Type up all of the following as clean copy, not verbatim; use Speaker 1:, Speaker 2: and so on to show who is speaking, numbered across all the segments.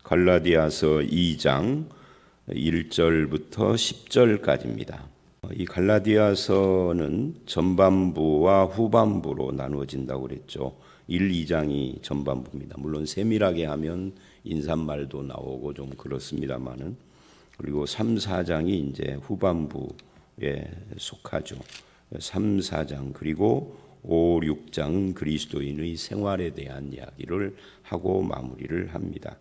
Speaker 1: 갈라디아서 2장 1절부터 10절까지입니다. 이 갈라디아서는 전반부와 후반부로 나누어진다고 그랬죠. 1, 2장이 전반부입니다. 물론 세밀하게 하면 인사말도 나오고 좀 그렇습니다만은, 그리고 3, 4장이 이제 후반부에 속하죠. 3, 4장 그리고 5, 6장은 그리스도인의 생활에 대한 이야기를 하고 마무리를 합니다.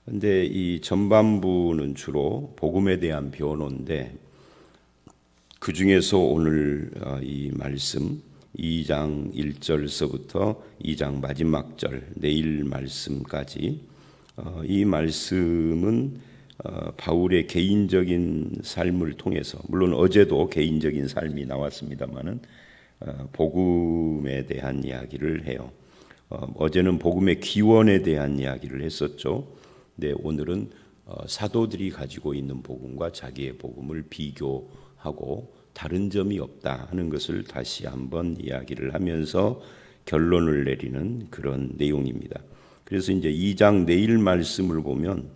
Speaker 1: 그런데 이 전반부는 주로 복음에 대한 변호인데, 그 중에서 오늘 이 말씀 2장 1절서부터 2장 마지막 절 내일 말씀까지, 이 말씀은 바울의 개인적인 삶을 통해서, 물론 어제도 개인적인 삶이 나왔습니다마는 복음에 대한 이야기를 해요. 어제는 복음의 기원에 대한 이야기를 했었죠. 근데 오늘은 사도들이 가지고 있는 복음과 자기의 복음을 비교하고 다른 점이 없다 하는 것을 다시 한번 이야기를 하면서 결론을 내리는 그런 내용입니다. 그래서 이제 2장 내일 말씀을 보면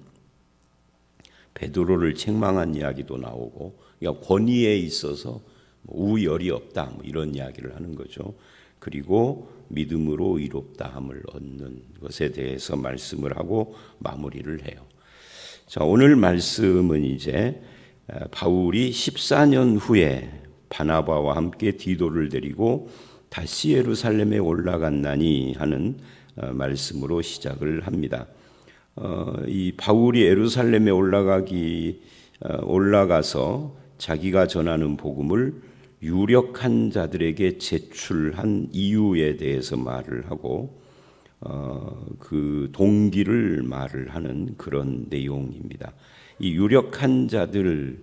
Speaker 1: 베드로를 책망한 이야기도 나오고, 그러니까 권위에 있어서 우열이 없다 이런 이야기를 하는 거죠. 그리고 믿음으로 의롭다함을 얻는 것에 대해서 말씀을 하고 마무리를 해요. 자, 오늘 말씀은 이제 바울이 14년 후에 바나바와 함께 디도를 데리고 다시 예루살렘에 올라갔나니 하는 말씀으로 시작을 합니다. 이 바울이 예루살렘에 올라가서 자기가 전하는 복음을 유력한 자들에게 제출한 이유에 대해서 말을 하고, 그 동기를 말을 하는 그런 내용입니다. 이 유력한 자들이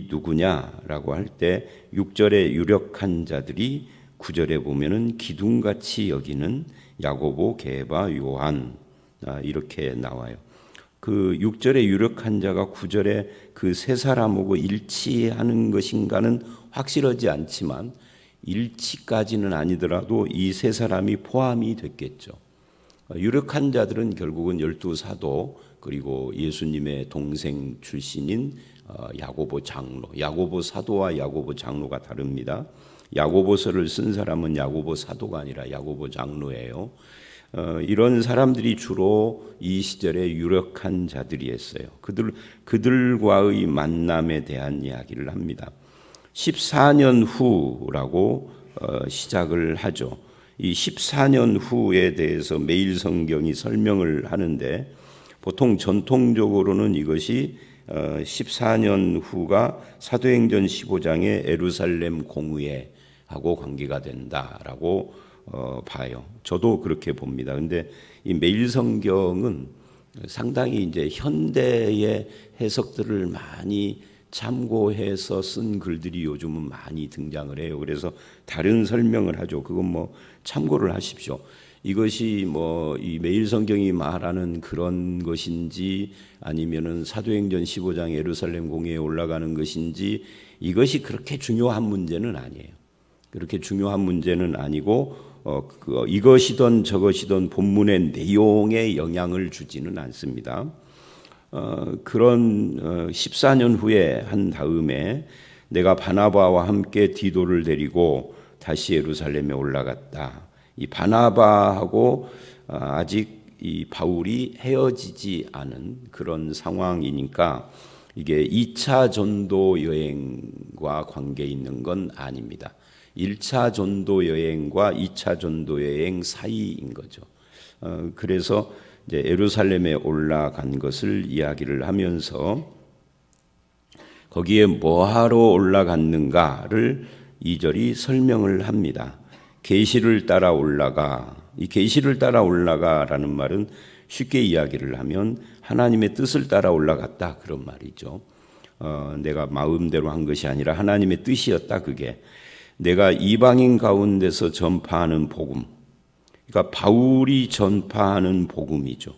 Speaker 1: 누구냐라고 할 때 6절의 유력한 자들이 9절에 보면은 기둥같이 여기는 야고보, 게바, 요한, 이렇게 나와요. 그 6절의 유력한 자가 9절에 그 세 사람하고 일치하는 것인가는 확실하지 않지만, 일치까지는 아니더라도 이 세 사람이 포함이 됐겠죠. 유력한 자들은 결국은 12사도, 그리고 예수님의 동생 출신인 야고보 장로, 야고보 사도와 야고보 장로가 다릅니다. 야고보서를 쓴 사람은 야고보 사도가 아니라 야고보 장로예요. 이런 사람들이 주로 이 시절에 유력한 자들이었어요. 그들과의 만남에 대한 이야기를 합니다. 14년 후라고 시작을 하죠. 이 14년 후에 대해서 매일 성경이 설명을 하는데, 보통 전통적으로는 이것이 14년 후가 사도행전 15장의 예루살렘 공의회하고 관계가 된다라고 봐요. 저도 그렇게 봅니다. 근데 이 매일 성경은 상당히 이제 현대의 해석들을 많이 참고해서 쓴 글들이 요즘은 많이 등장을 해요. 그래서 다른 설명을 하죠. 그건 뭐 참고를 하십시오. 이것이 뭐 이 매일 성경이 말하는 그런 것인지, 아니면은 사도행전 15장 예루살렘 공회에 올라가는 것인지, 이것이 그렇게 중요한 문제는 아니에요. 그렇게 중요한 문제는 아니고, 이것이든 저것이든 본문의 내용에 영향을 주지는 않습니다. 그런 14년 후에 한 다음에 내가 바나바와 함께 디도를 데리고 다시 예루살렘에 올라갔다. 이 바나바하고 아직 이 바울이 헤어지지 않은 그런 상황이니까 이게 2차 전도 여행과 관계 있는 건 아닙니다. 1차 전도 여행과 2차 전도 여행 사이인 거죠. 그래서 이제 예루살렘에 올라간 것을 이야기를 하면서, 거기에 뭐하러 올라갔는가를 2절이 설명을 합니다. 계시를 따라 올라가. 이 계시를 따라 올라가라는 말은 쉽게 이야기를 하면 하나님의 뜻을 따라 올라갔다, 그런 말이죠. 내가 마음대로 한 것이 아니라 하나님의 뜻이었다. 그게 내가 이방인 가운데서 전파하는 복음, 그러니까 바울이 전파하는 복음이죠.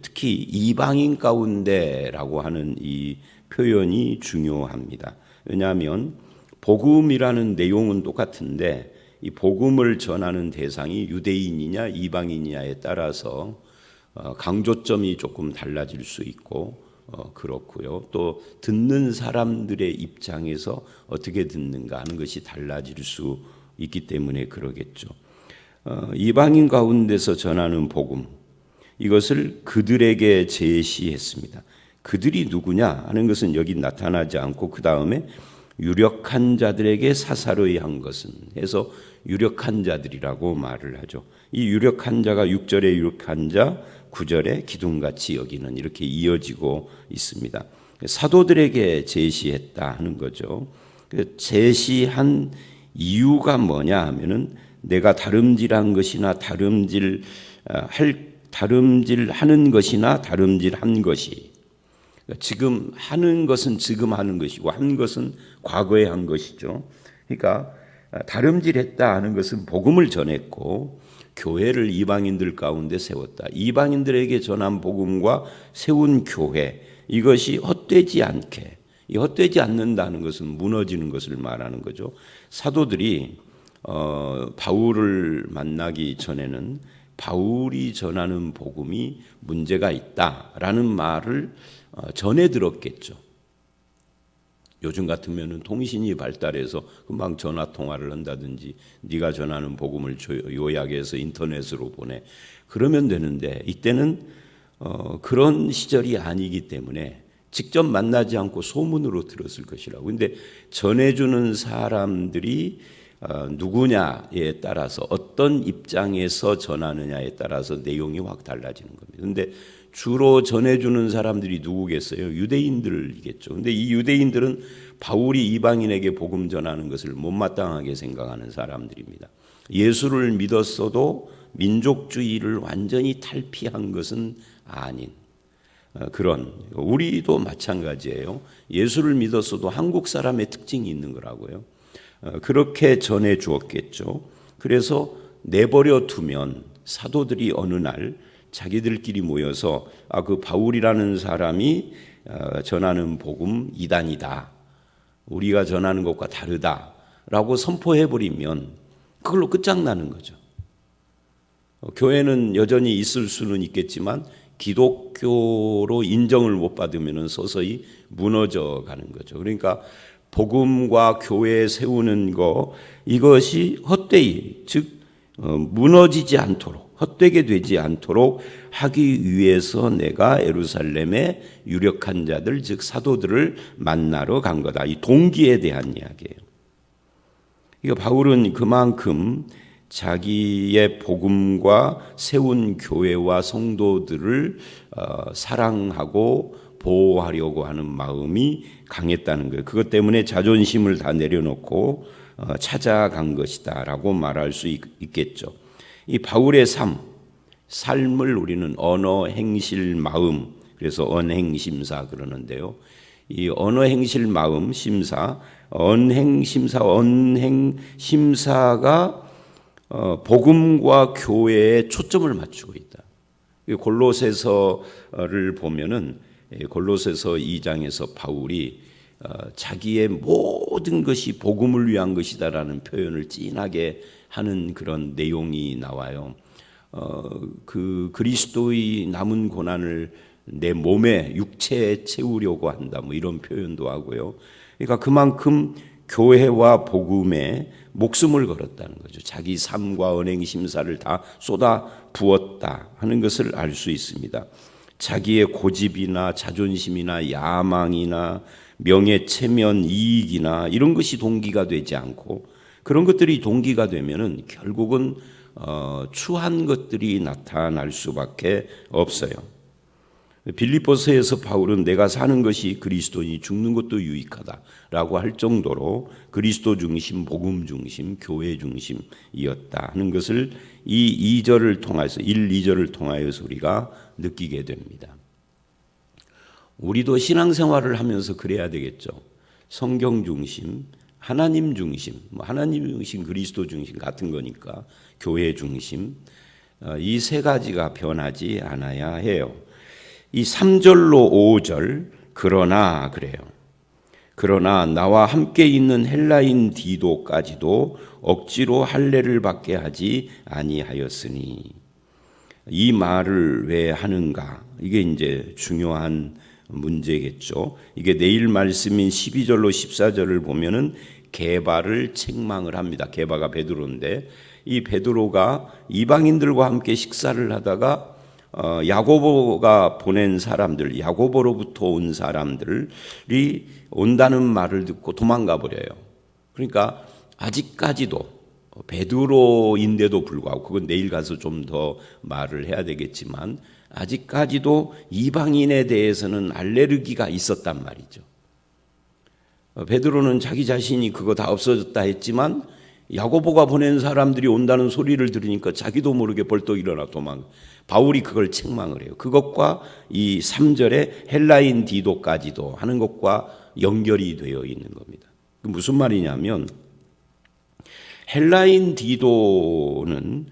Speaker 1: 특히 이방인 가운데라고 하는 이 표현이 중요합니다. 왜냐하면 복음이라는 내용은 똑같은데, 이 복음을 전하는 대상이 유대인이냐 이방인이냐에 따라서 강조점이 조금 달라질 수 있고 그렇고요. 또 듣는 사람들의 입장에서 어떻게 듣는가 하는 것이 달라질 수 있기 때문에 그러겠죠. 이방인 가운데서 전하는 복음, 이것을 그들에게 제시했습니다. 그들이 누구냐 하는 것은 여기 나타나지 않고 그 다음에 유력한 자들에게 사사로이 한 것은 해서 유력한 자들이라고 말을 하죠. 이 유력한 자가 6절에 유력한 자, 9절에 기둥같이 여기는 이렇게 이어지고 있습니다. 사도들에게 제시했다 하는 거죠. 제시한 이유가 뭐냐 하면은 내가 다름질한 것이나 다름질하는 것이나 다름질한 것이, 지금 하는 것은 지금 하는 것이고 한 것은 과거에 한 것이죠. 그러니까 다름질했다 하는 것은 복음을 전했고 교회를 이방인들 가운데 세웠다. 이방인들에게 전한 복음과 세운 교회, 이것이 헛되지 않게, 이 헛되지 않는다는 것은 무너지는 것을 말하는 거죠. 사도들이 바울을 만나기 전에는 바울이 전하는 복음이 문제가 있다라는 말을 전해 들었겠죠. 요즘 같으면은 통신이 발달해서 금방 전화 통화를 한다든지 네가 전하는 복음을 요약해서 인터넷으로 보내, 그러면 되는데 이때는 그런 시절이 아니기 때문에 직접 만나지 않고 소문으로 들었을 것이라고. 근데 전해주는 사람들이 누구냐에 따라서 어떤 입장에서 전하느냐에 따라서 내용이 확 달라지는 겁니다. 근데 주로 전해주는 사람들이 누구겠어요? 유대인들이겠죠. 근데 이 유대인들은 바울이 이방인에게 복음 전하는 것을 못마땅하게 생각하는 사람들입니다. 예수를 믿었어도 민족주의를 완전히 탈피한 것은 아닌 그런, 우리도 마찬가지예요. 예수를 믿었어도 한국 사람의 특징이 있는 거라고요. 그렇게 전해 주었겠죠. 그래서 내버려 두면 사도들이 어느 날 자기들끼리 모여서 그 바울이라는 사람이 전하는 복음 이단이다, 우리가 전하는 것과 다르다라고 선포해버리면 그걸로 끝장나는 거죠. 교회는 여전히 있을 수는 있겠지만 기독교로 인정을 못 받으면 서서히 무너져 가는 거죠. 그러니까 복음과 교회 세우는 것, 이것이 헛되이, 즉 무너지지 않도록, 헛되게 되지 않도록 하기 위해서 내가 예루살렘의 유력한 자들, 즉 사도들을 만나러 간 거다. 이 동기에 대한 이야기예요. 그러니까 바울은 그만큼 자기의 복음과 세운 교회와 성도들을 사랑하고 보호하려고 하는 마음이 강했다는 거예요. 그것 때문에 자존심을 다 내려놓고 찾아간 것이다 라고 말할 수 있겠죠. 이 바울의 삶을 우리는 언어, 행실, 마음, 그래서 언행심사 그러는데요. 이 언어, 행실, 마음, 심사, 언행심사가 복음과 교회에 초점을 맞추고 있다. 골로새서를 보면은 골로새서 2장에서 바울이 자기의 모든 것이 복음을 위한 것이다라는 표현을 진하게 하는 그런 내용이 나와요. 그 그리스도의 남은 고난을 내 몸에 육체에 채우려고 한다, 뭐 이런 표현도 하고요. 그러니까 그만큼 교회와 복음에 목숨을 걸었다는 거죠. 자기 삶과 언행 심사를 다 쏟아 부었다 하는 것을 알 수 있습니다. 자기의 고집이나 자존심이나 야망이나 명예, 체면, 이익이나 이런 것이 동기가 되지 않고, 그런 것들이 동기가 되면은 결국은 추한 것들이 나타날 수밖에 없어요. 빌립보서에서 바울은 내가 사는 것이 그리스도니 죽는 것도 유익하다라고 할 정도로 그리스도 중심, 복음 중심, 교회 중심이었다 하는 것을 이 2절을 통해서 1, 2절을 통하여서 우리가 느끼게 됩니다. 우리도 신앙생활을 하면서 그래야 되겠죠. 성경 중심, 하나님 중심, 하나님 중심, 그리스도 중심 같은 거니까 교회 중심, 이 세 가지가 변하지 않아야 해요. 이 3절로 5절 그러나 그래요. 그러나 나와 함께 있는 헬라인 디도까지도 억지로 할례를 받게 하지 아니하였으니, 이 말을 왜 하는가? 이게 이제 중요한 문제겠죠. 이게 내일 말씀인 12절로 14절을 보면은 게바를 책망을 합니다. 게바가 베드로인데 이 베드로가 이방인들과 함께 식사를 하다가 야고보가 보낸 사람들, 야고보로부터 온 사람들이 온다는 말을 듣고 도망가 버려요. 그러니까 아직까지도 베드로인데도 불구하고, 그건 내일 가서 좀 더 말을 해야 되겠지만, 아직까지도 이방인에 대해서는 알레르기가 있었단 말이죠. 베드로는 자기 자신이 그거 다 없어졌다 했지만 야고보가 보낸 사람들이 온다는 소리를 들으니까 자기도 모르게 벌떡 일어나 도망. 바울이 그걸 책망을 해요. 그것과 이 3절에 헬라인 디도까지도 하는 것과 연결이 되어 있는 겁니다. 무슨 말이냐면 헬라인 디도는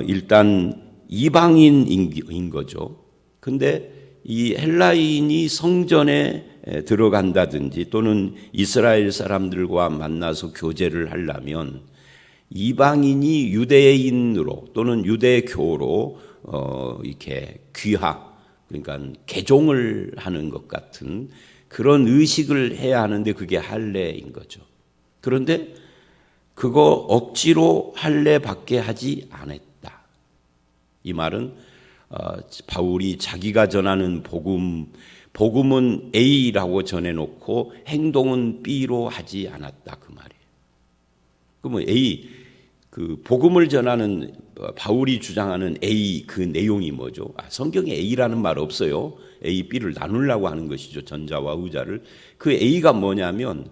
Speaker 1: 일단 이방인인 거죠. 근데 이 헬라인이 성전에 들어간다든지 또는 이스라엘 사람들과 만나서 교제를 하려면 이방인이 유대인으로 또는 유대교로 이렇게 귀하, 그러니까 개종을 하는 것 같은 그런 의식을 해야 하는데 그게 할례인 거죠. 그런데 그거 억지로 할례 받게 하지 않았다. 이 말은 바울이 자기가 전하는 복음은 A라고 전해놓고 행동은 B로 하지 않았다, 그 말이에요. 그러면 A, 그 복음을 전하는 바울이 주장하는 A 그 내용이 뭐죠? 성경에 A라는 말 없어요. A, B를 나누려고 하는 것이죠. 전자와 의자를. 그 A가 뭐냐면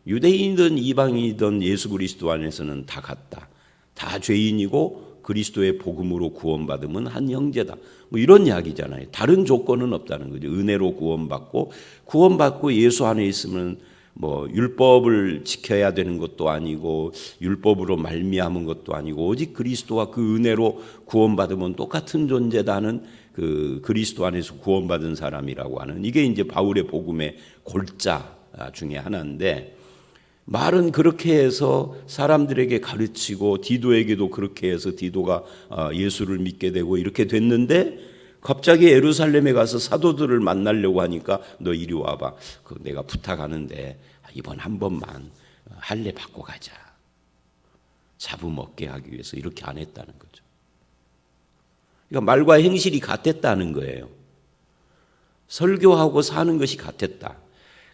Speaker 1: 유대인이든 이방인이든 예수 그리스도 안에서는 다 같다. 다 죄인이고 그리스도의 복음으로 구원받으면 한 형제다. 뭐 이런 이야기잖아요. 다른 조건은 없다는 거죠. 은혜로 구원받고 예수 안에 있으면 뭐 율법을 지켜야 되는 것도 아니고 율법으로 말미암은 것도 아니고 오직 그리스도와 그 은혜로 구원받으면 똑같은 존재다는 그 그리스도 안에서 구원받은 사람이라고 하는, 이게 이제 바울의 복음의 골자 중에 하나인데, 말은 그렇게 해서 사람들에게 가르치고 디도에게도 그렇게 해서 디도가 예수를 믿게 되고 이렇게 됐는데, 갑자기 예루살렘에 가서 사도들을 만나려고 하니까 너 이리 와봐. 내가 부탁하는데 이번 한 번만 할례 받고 가자. 잡음 없게 하기 위해서 이렇게 안 했다는 거죠. 그러니까 말과 행실이 같았다는 거예요. 설교하고 사는 것이 같았다.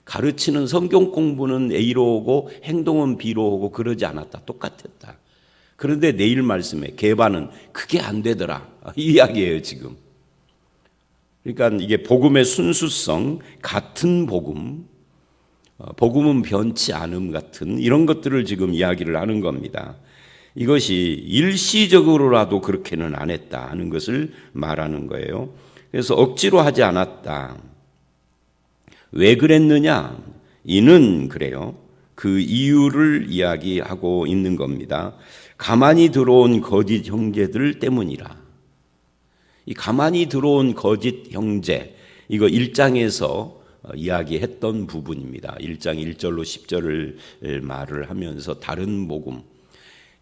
Speaker 1: 가르치는 성경 공부는 A로 오고 행동은 B로 오고 그러지 않았다. 똑같았다. 그런데 내일 말씀에 게바는 그게 안 되더라. 이 이야기예요, 지금. 그러니까 이게 복음의 순수성, 같은 복음, 복음은 변치 않음 같은 이런 것들을 지금 이야기를 하는 겁니다. 이것이 일시적으로라도 그렇게는 안 했다 하는 것을 말하는 거예요. 그래서 억지로 하지 않았다. 왜 그랬느냐? 이는 그래요. 그 이유를 이야기하고 있는 겁니다. 가만히 들어온 거짓 형제들 때문이라. 이 가만히 들어온 거짓 형제, 이거 1장에서 이야기했던 부분입니다. 1장 1절로 10절을 말을 하면서 다른 복음,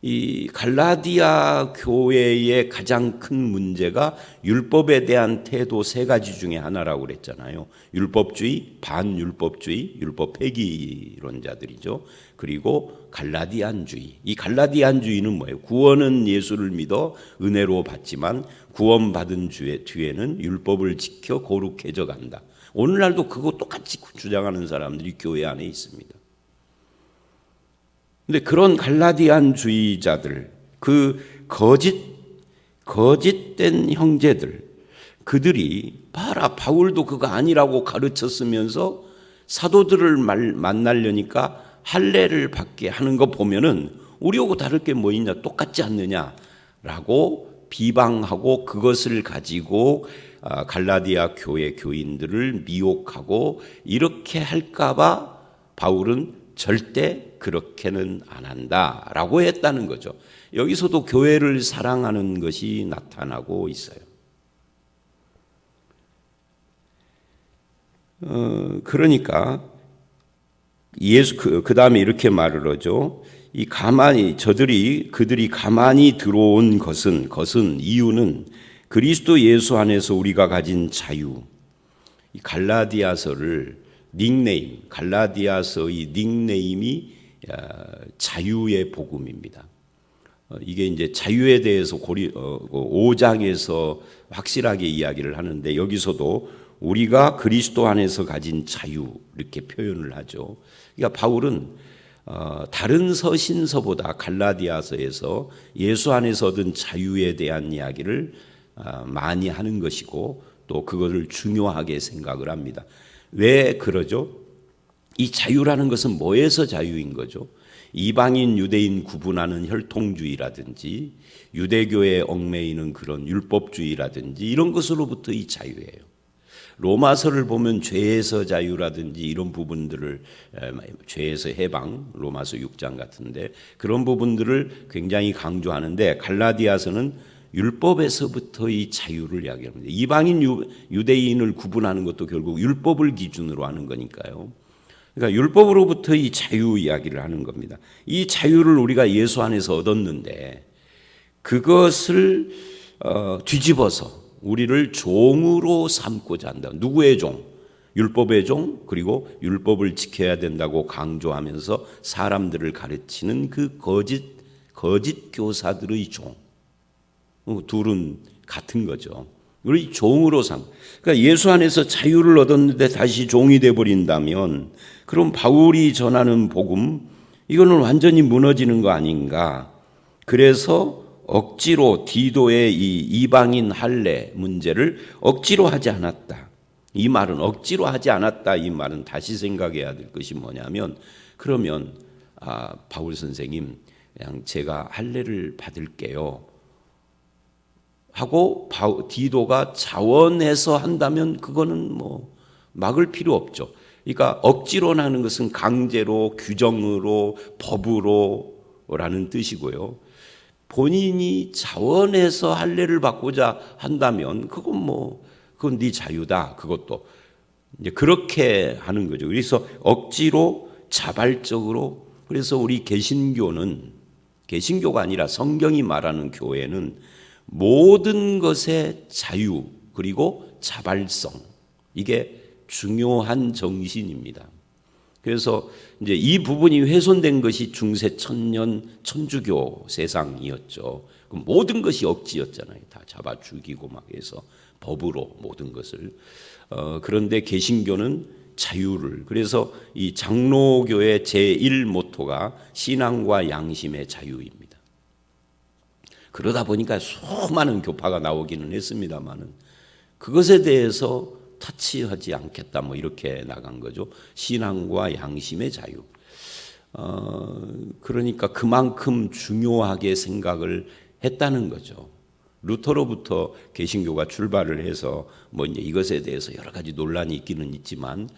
Speaker 1: 이 갈라디아 교회의 가장 큰 문제가 율법에 대한 태도 세 가지 중에 하나라고 그랬잖아요. 율법주의, 반율법주의, 율법 폐기론자들이죠. 그리고 갈라디안주의. 이 갈라디안주의는 뭐예요? 구원은 예수를 믿어 은혜로 받지만 구원받은 뒤에는 율법을 지켜 거룩해져 간다. 오늘날도 그거 똑같이 주장하는 사람들이 교회 안에 있습니다. 근데 그런 갈라디안주의자들, 그 거짓된 형제들, 그들이 봐라, 바울도 그거 아니라고 가르쳤으면서 사도들을 만나려니까 할례를 받게 하는 거 보면은 우리하고 다를 게 뭐 있냐, 똑같지 않느냐라고 비방하고 그것을 가지고 갈라디아 교회 교인들을 미혹하고 이렇게 할까봐 바울은 절대 그렇게는 안 한다라고 했다는 거죠. 여기서도 교회를 사랑하는 것이 나타나고 있어요. 그러니까 그 다음에 이렇게 말을 하죠. 그들이 가만히 들어온 것은 이유는 그리스도 예수 안에서 우리가 가진 자유, 이 갈라디아서를 갈라디아서의 닉네임이 자유의 복음입니다. 이게 이제 자유에 대해서 5장에서 확실하게 이야기를 하는데, 여기서도 우리가 그리스도 안에서 가진 자유 이렇게 표현을 하죠. 그러니까 바울은 다른 서신서보다 갈라디아서에서 예수 안에서 얻은 자유에 대한 이야기를 많이 하는 것이고, 또 그것을 중요하게 생각을 합니다. 왜 그러죠? 이 자유라는 것은 뭐에서 자유인 거죠? 이방인, 유대인 구분하는 혈통주의라든지 유대교에 얽매이는 그런 율법주의라든지 이런 것으로부터의 자유예요. 로마서를 보면 죄에서 자유라든지 이런 부분들을, 죄에서 해방, 로마서 6장 같은데 그런 부분들을 굉장히 강조하는데, 갈라디아서는 율법에서부터의 자유를 이야기합니다. 이방인, 유대인을 구분하는 것도 결국 율법을 기준으로 하는 거니까요. 그러니까 율법으로부터의 자유 이야기를 하는 겁니다. 이 자유를 우리가 예수 안에서 얻었는데 그것을 뒤집어서 우리를 종으로 삼고자 한다. 누구의 종? 율법의 종, 그리고 율법을 지켜야 된다고 강조하면서 사람들을 가르치는 그 거짓 교사들의 종. 둘은 같은 거죠. 우리 종으로 그러니까 예수 안에서 자유를 얻었는데 다시 종이 되어버린다면, 그럼 바울이 전하는 복음, 이거는 완전히 무너지는 거 아닌가. 그래서 억지로 디도의 이 이방인 할례 문제를 억지로 하지 않았다. 이 말은 억지로 하지 않았다. 이 말은 다시 생각해야 될 것이 뭐냐면, 그러면 바울 선생님, 그냥 제가 할례를 받을게요 하고 디도가 자원해서 한다면 그거는 뭐 막을 필요 없죠. 그러니까 억지로 하는 것은 강제로, 규정으로, 법으로라는 뜻이고요. 본인이 자원해서 할례를 받고자 한다면 그건 네 자유다. 그것도 이제 그렇게 하는 거죠. 그래서 억지로, 자발적으로. 그래서 우리 개신교가 아니라 성경이 말하는 교회는 모든 것의 자유 그리고 자발성, 이게 중요한 정신입니다. 그래서 이제 이 부분이 훼손된 것이 중세 천년 천주교 세상이었죠. 모든 것이 억지였잖아요. 다 잡아 죽이고 막 해서 법으로 모든 것을. 그런데 개신교는 자유를, 그래서 이 장로교의 제1 모토가 신앙과 양심의 자유입니다. 그러다 보니까 수많은 교파가 나오기는 했습니다만은 그것에 대해서 터치하지 않겠다, 뭐 이렇게 나간 거죠. 신앙과 양심의 자유. 그러니까 그만큼 중요하게 생각을 했다는 거죠. 루터로부터 개신교가 출발을 해서 뭐 이제 이것에 대해서 여러 가지 논란이 있기는 있지만,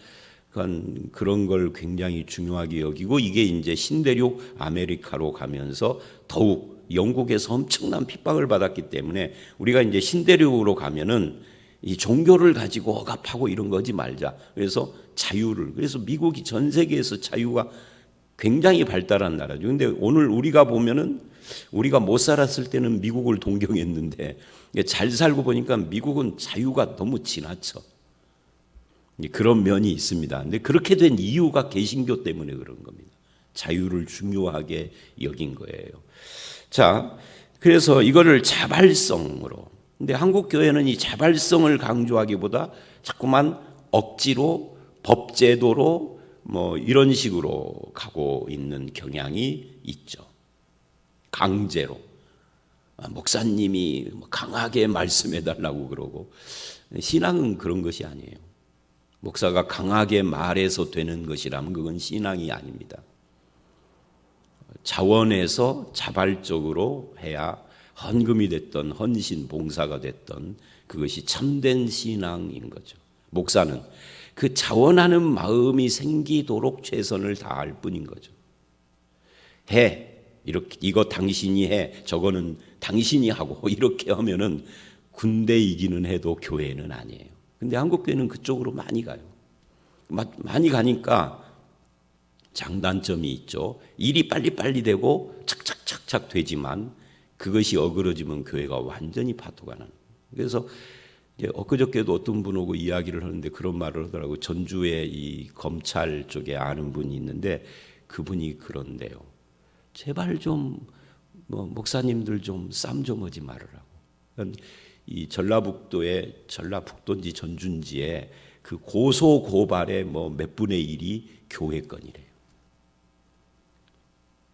Speaker 1: 그런 걸 굉장히 중요하게 여기고, 이게 이제 신대륙 아메리카로 가면서 더욱 영국에서 엄청난 핍박을 받았기 때문에 우리가 이제 신대륙으로 가면은 이 종교를 가지고 억압하고 이런 거 하지 말자. 그래서 자유를, 그래서 미국이 전 세계에서 자유가 굉장히 발달한 나라죠. 근데 오늘 우리가 보면은 우리가 못 살았을 때는 미국을 동경했는데 잘 살고 보니까 미국은 자유가 너무 지나쳐. 그런 면이 있습니다. 근데 그렇게 된 이유가 개신교 때문에 그런 겁니다. 자유를 중요하게 여긴 거예요. 자, 그래서 이거를 자발성으로. 근데 한국 교회는 이 자발성을 강조하기보다 자꾸만 억지로, 법제도로 뭐 이런 식으로 가고 있는 경향이 있죠. 강제로. 목사님이 강하게 말씀해 달라고 그러고, 신앙은 그런 것이 아니에요. 목사가 강하게 말해서 되는 것이라면 그건 신앙이 아닙니다. 자원해서 자발적으로 해야 헌금이 됐던 헌신, 봉사가 됐던 그것이 참된 신앙인 거죠. 목사는 그 자원하는 마음이 생기도록 최선을 다할 뿐인 거죠. 해, 이렇게 이거 당신이 해, 저거는 당신이 하고, 이렇게 하면은 군대 이기는 해도 교회는 아니에요. 근데 한국 교회는 그쪽으로 많이 가요. 많이 가니까 장단점이 있죠. 일이 빨리빨리 되고 착착착착 되지만 그것이 어그러지면 교회가 완전히 파토가 나는. 그래서 이제 엊그저께도 어떤 분 오고 이야기를 하는데 그런 말을 하더라고요. 전주에 이 검찰 쪽에 아는 분이 있는데 그분이 그런데요. 제발 좀 목사님들 좀 쌈 좀 하지 말으라고. 이 전라북도인지 전주인지에 그 고소 고발의 몇 분의 1이 교회 건이래요.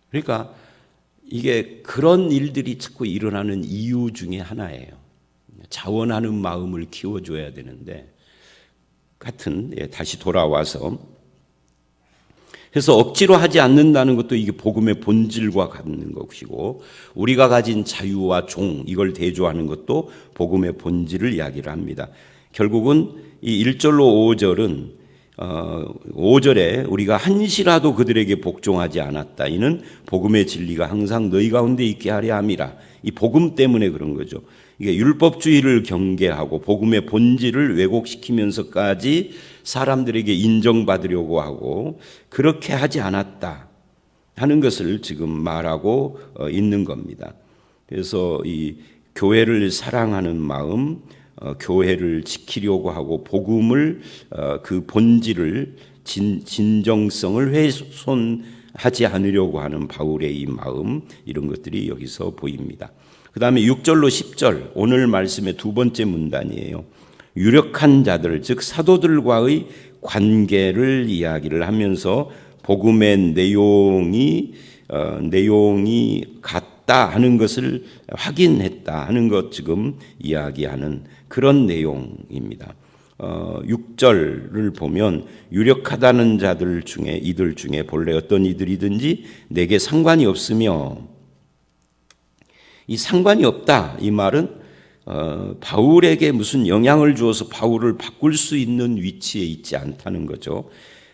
Speaker 1: 그러니까 이게 그런 일들이 자꾸 일어나는 이유 중에 하나예요. 자원하는 마음을 키워줘야 되는데 다시 돌아와서 그래서 억지로 하지 않는다는 것도 이게 복음의 본질과 같은 것이고 우리가 가진 자유와 이걸 대조하는 것도 복음의 본질을 이야기를 합니다. 결국은 이 1절로 5절은 5절에 우리가 한시라도 그들에게 복종하지 않았다. 이는 복음의 진리가 항상 너희 가운데 있게 하려 함이라. 이 복음 때문에 그런 거죠. 이게 율법주의를 경계하고 복음의 본질을 왜곡시키면서까지 사람들에게 인정받으려고 하고 그렇게 하지 않았다 하는 것을 지금 말하고 있는 겁니다. 그래서 이 교회를 사랑하는 마음, 교회를 지키려고 하고 복음을 그 본질을 진정성을 훼손하지 않으려고 하는 바울의 이 마음, 이런 것들이 여기서 보입니다. 그 다음에 6절로 10절 오늘 말씀의 두 번째 문단이에요. 유력한 자들 즉 사도들과의 관계를 이야기를 하면서 복음의 내용이 같다 하는 것을 확인했다 하는 것 지금 이야기하는 그런 내용입니다. 6절을 보면 유력하다는 자들 중에 이들 중에 본래 어떤 이들이든지 내게 상관이 없으며 이 상관이 없다 이 말은 바울에게 무슨 영향을 주어서 바울을 바꿀 수 있는 위치에 있지 않다는 거죠.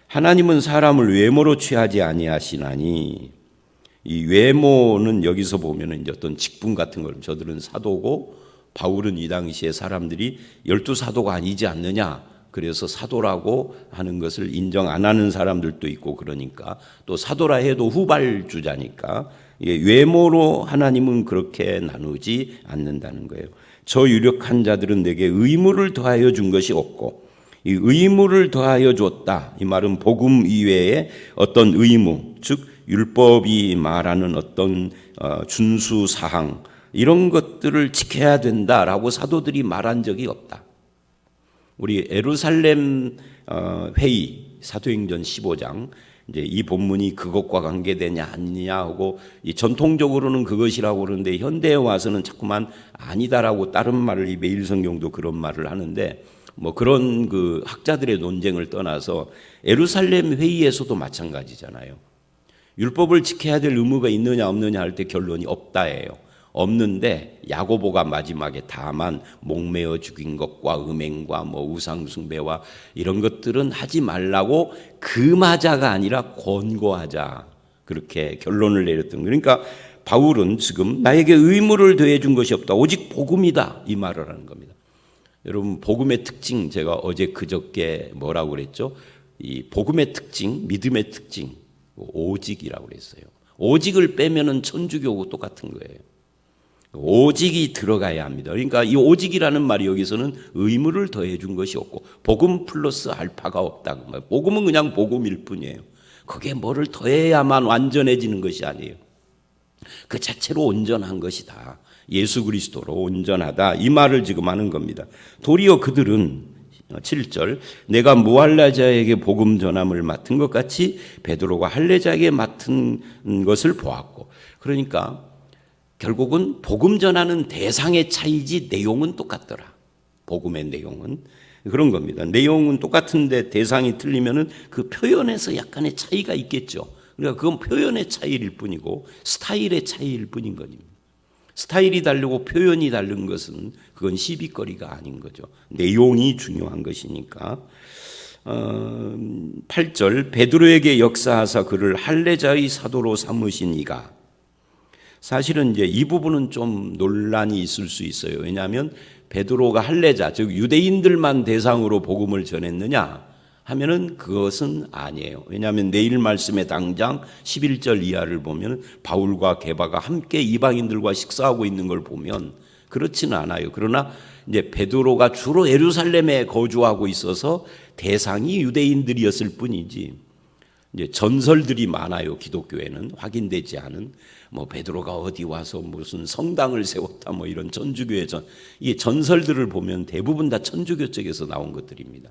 Speaker 1: 하나님은 사람을 외모로 취하지 아니하시나니 이 외모는 여기서 보면은 이제 어떤 직분 같은 걸 저들은 사도고 바울은 이 당시에 사람들이 12사도가 아니지 않느냐 그래서 사도라고 하는 것을 인정 안 하는 사람들도 있고 그러니까 또 사도라 해도 후발주자니까 외모로 하나님은 그렇게 나누지 않는다는 거예요. 저 유력한 자들은 내게 의무를 더하여 준 것이 없고 이 의무를 더하여 줬다. 이 말은 복음 이외에 어떤 의무, 즉 율법이 말하는 어떤 준수 사항 이런 것들을 지켜야 된다라고 사도들이 말한 적이 없다. 우리 예루살렘 회의 사도행전 15장 이제 이 본문이 그것과 관계되냐 아니냐 하고 이 전통적으로는 그것이라고 그러는데 현대에 와서는 자꾸만 아니다라고 다른 말을 이 매일성경도 그런 말을 하는데 그런 그 학자들의 논쟁을 떠나서 예루살렘 회의에서도 마찬가지잖아요. 율법을 지켜야 될 의무가 있느냐 없느냐 할 때 결론이 없다예요. 없는데 야고보가 마지막에 다만 목매어 죽인 것과 음행과 우상 숭배와 이런 것들은 하지 말라고 금하자가 아니라 권고하자 그렇게 결론을 내렸던 거예요. 그러니까 바울은 지금 나에게 의무를 더해 준 것이 없다. 오직 복음이다 이 말을 하는 겁니다. 여러분 복음의 특징 제가 어제 그저께 뭐라고 그랬죠? 이 복음의 특징, 믿음의 특징 오직이라고 그랬어요. 오직을 빼면은 천주교하고 똑같은 거예요. 오직이 들어가야 합니다. 그러니까 이 오직이라는 말이 여기서는 의무를 더해 준 것이 없고 복음 플러스 알파가 없다. 복음은 그냥 복음일 뿐이에요. 거기에 뭐를 더해야만 완전해지는 것이 아니에요. 그 자체로 온전한 것이다. 예수 그리스도로 온전하다. 이 말을 지금 하는 겁니다. 도리어 그들은 7절 내가 무할례자에게 복음 전함을 맡은 것 같이 베드로가 할례자에게 맡은 것을 보았고 그러니까 결국은 복음 전하는 대상의 차이지 내용은 똑같더라. 복음의 내용은 그런 겁니다. 내용은 똑같은데 대상이 틀리면은 그 표현에서 약간의 차이가 있겠죠. 그러니까 그건 표현의 차이일 뿐이고 스타일의 차이일 뿐인 겁니다. 스타일이 다르고 표현이 다른 것은 그건 시비거리가 아닌 거죠. 내용이 중요한 것이니까. 8절 베드로에게 역사하사 그를 할례자의 사도로 삼으신 이가 사실은 이제 이 부분은 좀 논란이 있을 수 있어요. 왜냐하면 베드로가 할례자, 즉 유대인들만 대상으로 복음을 전했느냐 하면은 그것은 아니에요. 왜냐하면 내일 말씀에 당장 11절 이하를 보면 바울과 게바가 함께 이방인들과 식사하고 있는 걸 보면 그렇지는 않아요. 그러나 이제 베드로가 주로 예루살렘에 거주하고 있어서 대상이 유대인들이었을 뿐이지, 이제 전설들이 많아요. 기독교에는 확인되지 않은 뭐 베드로가 어디 와서 무슨 성당을 세웠다 뭐 이런 천주교의 이 전설들을 보면 대부분 다 천주교 쪽에서 나온 것들입니다.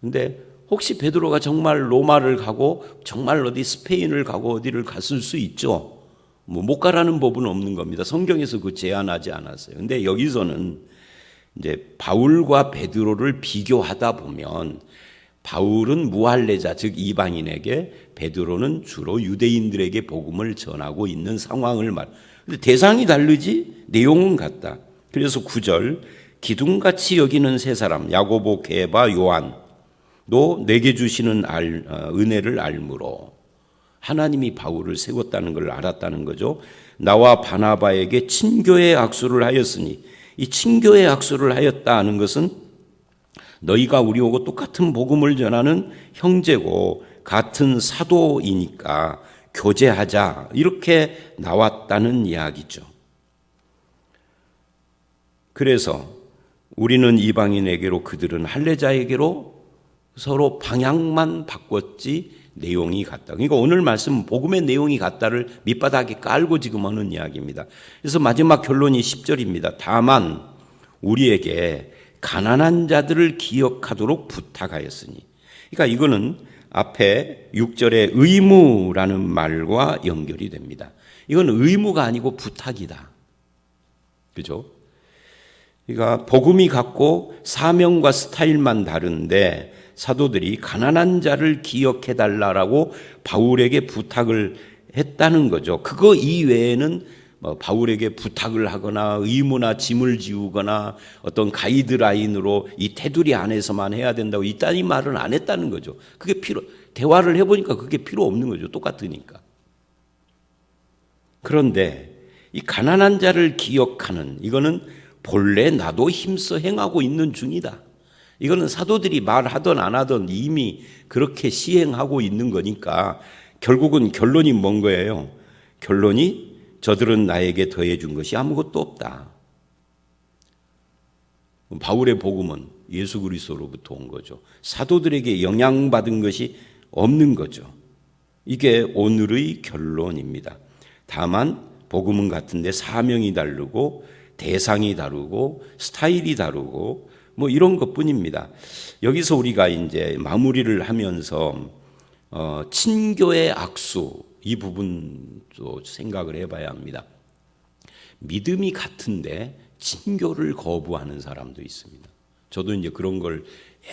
Speaker 1: 근데 혹시 베드로가 정말 로마를 가고 정말 어디 스페인을 가고 어디를 갔을 수 있죠. 뭐 못 가라는 법은 없는 겁니다. 성경에서 그 제한하지 않았어요. 근데 여기서는 이제 바울과 베드로를 비교하다 보면 바울은 무할례자 즉 이방인에게, 베드로는 주로 유대인들에게 복음을 전하고 있는 상황을 근데 대상이 다르지 내용은 같다. 그래서 9절 기둥같이 여기는 세 사람 야고보, 게바, 요한도 내게 주시는 은혜를 알므로, 하나님이 바울을 세웠다는 걸 알았다는 거죠. 나와 바나바에게 친교의 악수를 하였으니, 이 친교의 악수를 하였다 하는 것은 너희가 우리하고 똑같은 복음을 전하는 형제고 같은 사도이니까 교제하자, 이렇게 나왔다는 이야기죠. 그래서 우리는 이방인에게로 그들은 할례자에게로 서로 방향만 바꿨지 내용이 같다. 그러니까 오늘 말씀 복음의 내용이 같다를 밑바닥에 깔고 지금 하는 이야기입니다. 그래서 마지막 결론이 10절입니다. 다만 우리에게 가난한 자들을 기억하도록 부탁하였으니. 그러니까 이거는 앞에 6절의 의무라는 말과 연결이 됩니다. 이건 의무가 아니고 부탁이다. 그죠? 그러니까 복음이 같고 사명과 스타일만 다른데 사도들이 가난한 자를 기억해달라고 바울에게 부탁을 했다는 거죠. 그거 이외에는 바울에게 부탁을 하거나 의무나 짐을 지우거나 어떤 가이드라인으로 이 테두리 안에서만 해야 된다고 이딴 말은 안 했다는 거죠. 그게 대화를 해보니까 그게 필요 없는 거죠. 똑같으니까. 그런데 이 가난한 자를 기억하는, 이거는 본래 나도 힘써 행하고 있는 중이다. 이거는 사도들이 말하든 안 하든 이미 그렇게 시행하고 있는 거니까 결국은 결론이 뭔 거예요? 결론이 저들은 나에게 더해 준 것이 아무것도 없다. 바울의 복음은 예수 그리스도로부터 온 거죠. 사도들에게 영향받은 것이 없는 거죠. 이게 오늘의 결론입니다. 다만 복음은 같은데 사명이 다르고 대상이 다르고 스타일이 다르고 뭐 이런 것뿐입니다. 여기서 우리가 이제 마무리를 하면서 친교의 악수, 이 부분도 생각을 해봐야 합니다. 믿음이 같은데 친교를 거부하는 사람도 있습니다. 저도 이제 그런 걸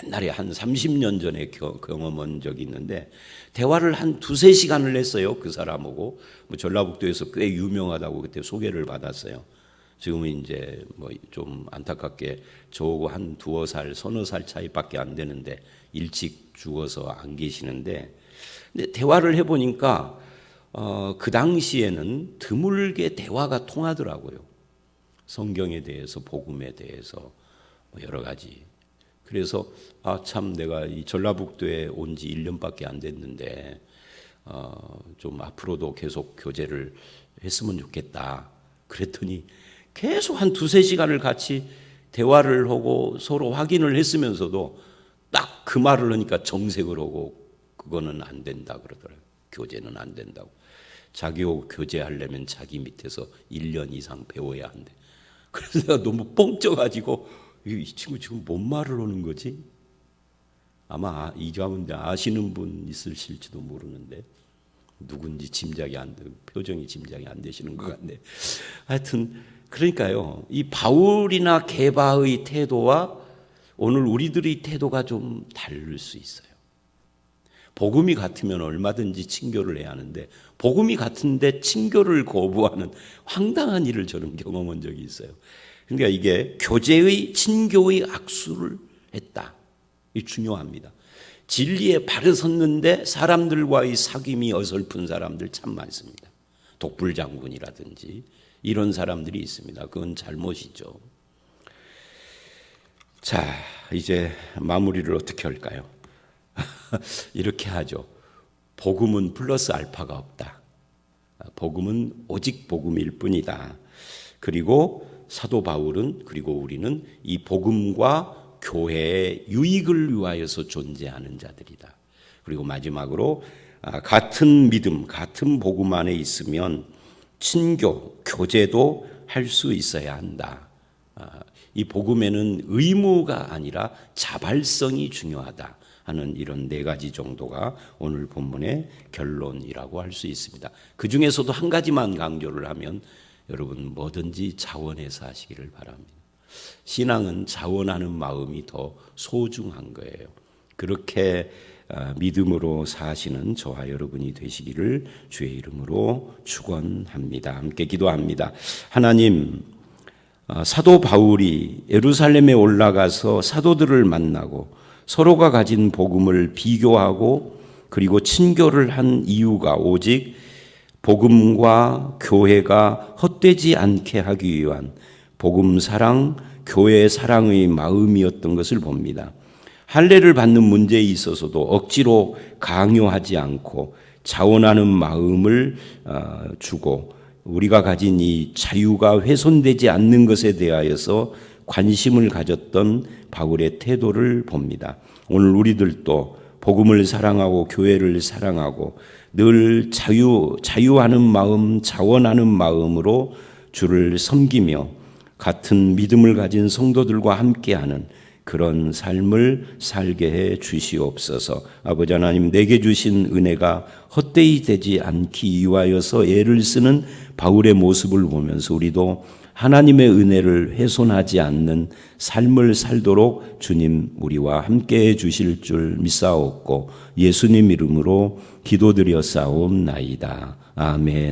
Speaker 1: 옛날에 한 30년 전에 경험한 적이 있는데, 대화를 한 두세 시간을 했어요. 그 사람하고. 뭐 전라북도에서 꽤 유명하다고 그때 소개를 받았어요. 지금은 이제 뭐 좀 안타깝게 저하고 한 두어 살, 서너 살 차이밖에 안 되는데 일찍 죽어서 안 계시는데, 근데 대화를 해보니까 그 당시에는 드물게 대화가 통하더라고요. 성경에 대해서, 복음에 대해서 뭐 여러 가지. 그래서 참 내가 이 전라북도에 온 지 1년밖에 안 됐는데 좀 앞으로도 계속 교제를 했으면 좋겠다. 그랬더니 계속 한 두세 시간을 같이 대화를 하고 서로 확인을 했으면서도 딱 그 말을 하니까 정색을 하고 그거는 안 된다 그러더라고요. 교제는 안 된다고. 자기하고 교제하려면 자기 밑에서 1년 이상 배워야 한대. 그래서 내가 너무 뻥쪄가지고 이 친구 지금 뭔 말을 하는 거지? 아마 이 가운데 아시는 분 있으실지도 모르는데 누군지 짐작이 안 돼, 표정이 짐작이 안 되시는 것 같네. 하여튼 그러니까요, 이 바울이나 게바의 태도와 오늘 우리들의 태도가 좀 다를 수 있어요. 복음이 같으면 얼마든지 친교를 해야 하는데 복음이 같은데 친교를 거부하는 황당한 일을 저는 경험한 적이 있어요. 그러니까 이게 교제의 친교의 악수를 했다. 이 중요합니다. 진리에 발을 섰는데 사람들과의 사귐이 어설픈 사람들 참 많습니다. 독불장군이라든지 이런 사람들이 있습니다. 그건 잘못이죠. 자, 이제 마무리를 어떻게 할까요? 이렇게 하죠. 복음은 플러스 알파가 없다. 복음은 오직 복음일 뿐이다. 그리고 사도 바울은 그리고 우리는 이 복음과 교회의 유익을 위하여서 존재하는 자들이다. 그리고 마지막으로 같은 믿음, 같은 복음 안에 있으면 친교, 교제도 할 수 있어야 한다. 이 복음에는 의무가 아니라 자발성이 중요하다 하는 이런 4가지 정도가 오늘 본문의 결론이라고 할 수 있습니다. 그 중에서도 한 가지만 강조를 하면 여러분 뭐든지 자원해서 하시기를 바랍니다. 신앙은 자원하는 마음이 더 소중한 거예요. 그렇게 믿음으로 사시는 저와 여러분이 되시기를 주의 이름으로 축원합니다. 함께 기도합니다. 하나님, 사도 바울이 예루살렘에 올라가서 사도들을 만나고 서로가 가진 복음을 비교하고 그리고 친교를 한 이유가 오직 복음과 교회가 헛되지 않게 하기 위한 복음 사랑, 교회 사랑의 마음이었던 것을 봅니다. 할례를 받는 문제에 있어서도 억지로 강요하지 않고 자원하는 마음을 주고 우리가 가진 이 자유가 훼손되지 않는 것에 대하여서 관심을 가졌던 바울의 태도를 봅니다. 오늘 우리들도 복음을 사랑하고 교회를 사랑하고 늘 자유하는 마음, 자원하는 마음으로 주를 섬기며 같은 믿음을 가진 성도들과 함께하는 그런 삶을 살게 해 주시옵소서. 아버지 하나님, 내게 주신 은혜가 헛되이 되지 않기 위하여서 애를 쓰는 바울의 모습을 보면서 우리도 하나님의 은혜를 훼손하지 않는 삶을 살도록 주님 우리와 함께해 주실 줄 믿사옵고 예수님 이름으로 기도드려 싸움나이다. 아멘.